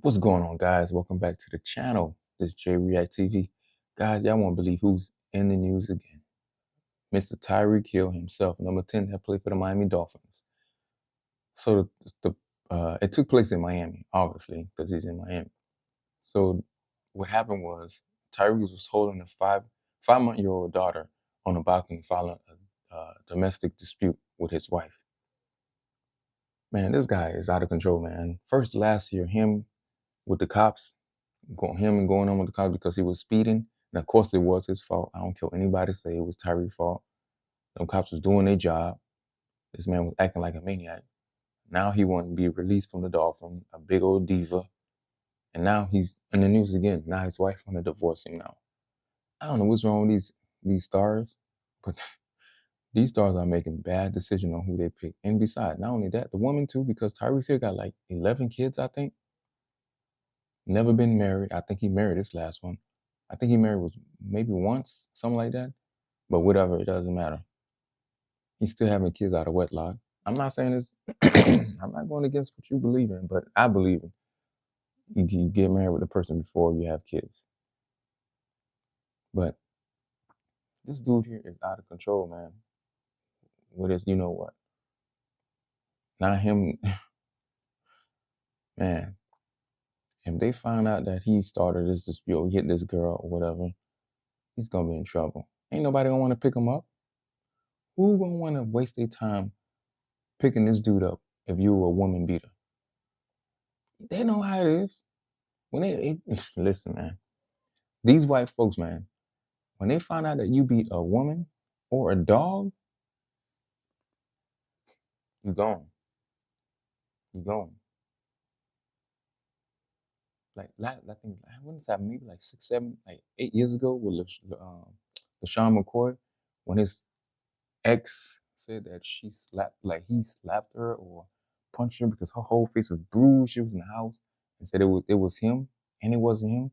What's going on, guys? Welcome back to the channel. This is J React TV. Guys, y'all won't believe who's in the news again. Mr. Tyreek Hill himself, number 10, that played for the Miami Dolphins. So it took place in Miami, obviously, because he's in Miami. So what happened was Tyreek was holding a five-month-old daughter on a balcony following a domestic dispute with his wife. Man, this guy is out of control, man. First, last year, him with the cops, going on with the cops because he was speeding. And of course it was his fault. I don't care what anybody say, it was Tyreek's fault. Them cops was doing their job. This man was acting like a maniac. Now he wanted to be released from the Dolphins, a big old diva. And now he's in the news again. Now his wife want to divorce him now. I don't know what's wrong with these stars, but these stars are making bad decisions on who they pick. And besides, not only that, the woman too, because Tyreek Hill got like 11 kids, I think. Never been married. I think he married his last one. I think he married was maybe once, something like that. But whatever, it doesn't matter. He's still having kids out of wedlock. I'm not saying this, I'm not going against what you believe in, but I believe in. You get married with a person before you have kids. But this dude here is out of control, man. With his, you know what? Not him, man. If they find out that he started this dispute, or hit this girl or whatever, he's gonna be in trouble. Ain't nobody gonna want to pick him up. Who gonna want to waste their time picking this dude up if you were a woman beater? They know how it is. When they listen, man. These white folks, man, when they find out that you beat a woman or a dog, you gone. You gone. Like I think when this happened, maybe like 6, 7, like 8 years ago with LaShawn McCoy, when his ex said that he slapped her or punched her because her whole face was bruised. She was in the house and said it was him, and it wasn't him.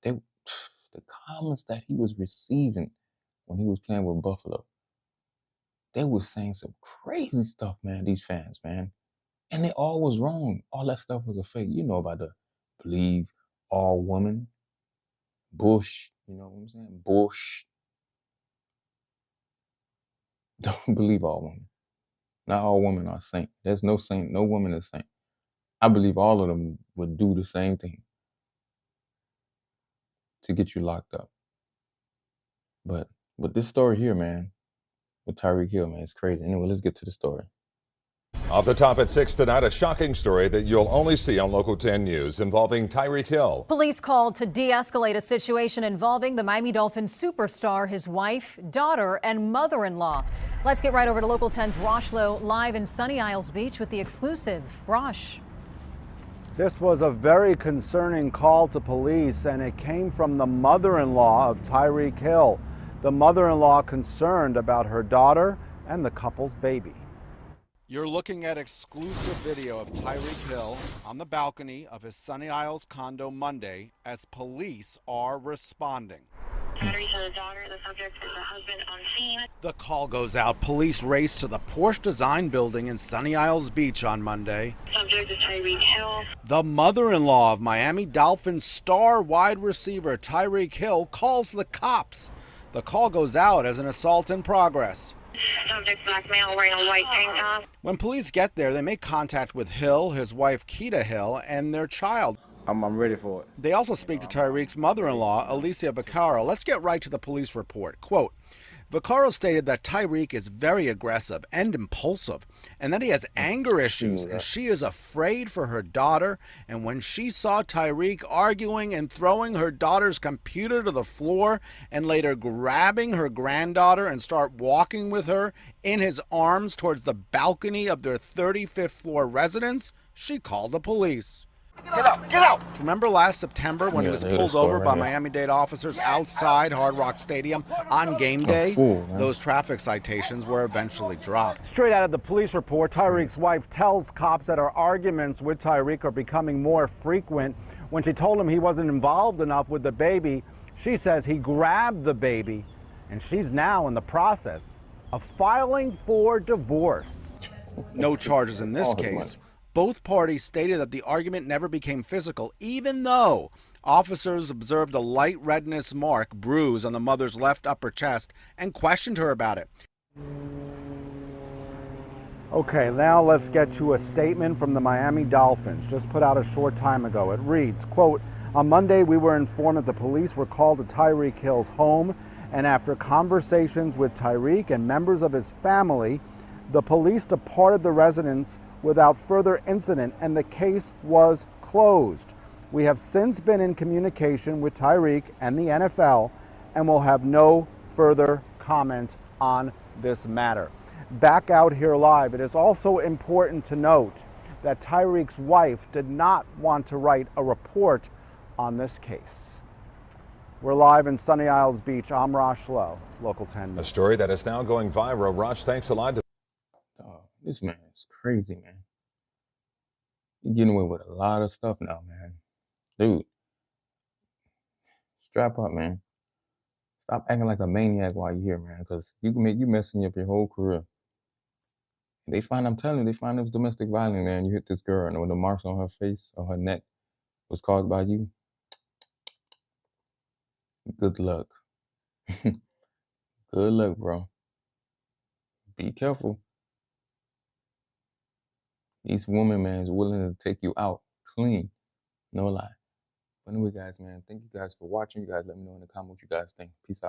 The comments that he was receiving when he was playing with Buffalo, they were saying some crazy stuff, man. These fans, man, and they all was wrong. All that stuff was a fake. You know about the believe all women, Bush. You know what I'm saying? Bush. Don't believe all women. Not all women are saint. There's no saint. No woman is saint. I believe all of them would do the same thing to get you locked up. But with this story here, man, with Tyreek Hill, man, it's crazy. Anyway, let's get to the story. Off the top at 6 tonight, a shocking story that you'll only see on Local 10 News involving Tyreek Hill. Police called to de-escalate a situation involving the Miami Dolphins superstar, his wife, daughter, and mother-in-law. Let's get right over to Local 10's Rosh Lowe live in Sunny Isles Beach with the exclusive. Rosh. This was a very concerning call to police, and it came from the mother-in-law of Tyreek Hill. The mother-in-law concerned about her daughter and the couple's baby. You're looking at exclusive video of Tyreek Hill on the balcony of his Sunny Isles condo Monday as police are responding. Battery to the daughter, the subject is the husband on scene. The call goes out. Police race to the Porsche Design building in Sunny Isles Beach on Monday. Subject is Tyreek Hill. The mother-in-law of Miami Dolphins star wide receiver Tyreek Hill calls the cops. The call goes out as an assault in progress. Subject black male wearing a white tank top. When police get there, they make contact with Hill, his wife Keita Hill, and their child. I'm ready for it. They also speak to Tyreek's mother-in-law, Alicia Vaccaro. Let's get right to the police report. Quote, Vaccaro stated that Tyreek is very aggressive and impulsive, and that he has anger issues, and she is afraid for her daughter. And when she saw Tyreek arguing and throwing her daughter's computer to the floor, and later grabbing her granddaughter and start walking with her in his arms towards the balcony of their 35th floor residence, she called the police. Get out! Get out! Remember last September when he was pulled over by Miami-Dade officers outside Hard Rock Stadium on game day? Those traffic citations were eventually dropped. Straight out of the police report, Tyreek's wife tells cops that her arguments with Tyreek are becoming more frequent. When she told him he wasn't involved enough with the baby, she says he grabbed the baby, and she's now in the process of filing for divorce. No charges in this case. Both parties stated that the argument never became physical, even though officers observed a light redness mark bruise on the mother's left upper chest and questioned her about it. Okay, now let's get to a statement from the Miami Dolphins, just put out a short time ago. It reads, quote, "On Monday, we were informed that the police were called to Tyreek Hill's home, and after conversations with Tyreek and members of his family, the police departed the residence without further incident, and the case was closed. We have since been in communication with Tyreek and the NFL, and will have no further comment on this matter." Back out here live, it is also important to note that Tyreek's wife did not want to write a report on this case. We're live in Sunny Isles Beach. I'm Rosh Lowe, Local 10 News. A story that is now going viral. Rosh, thanks a lot. This man is crazy, man. You're getting away with a lot of stuff now, man. Dude, strap up, man. Stop acting like a maniac while you're here, man, because you messing up your whole career. They find, I'm telling you, they find it was domestic violence, man. You hit this girl, and when the marks on her face or her neck was caused by you, good luck. Good luck, bro. Be careful. These women, man, is willing to take you out clean. No lie. But anyway, guys, man, thank you guys for watching. You guys let me know in the comments what you guys think. Peace out.